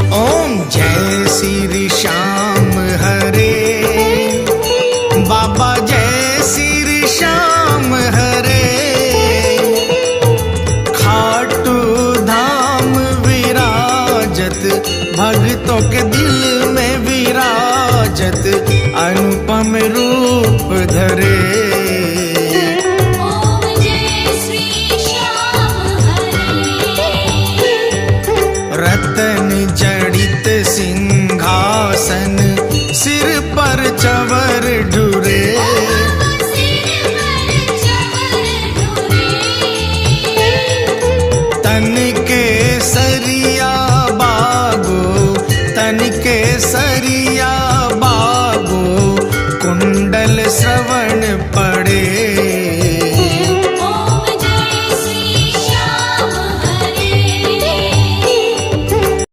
ओम जय श्री श्याम हरे, बाबा जय श्री श्याम हरे। खाटू धाम विराजत, भक्तों के दिल में विराजत, अनुपम रूप धरे। रतन जड़ित सिंहासन, सिर पर चवर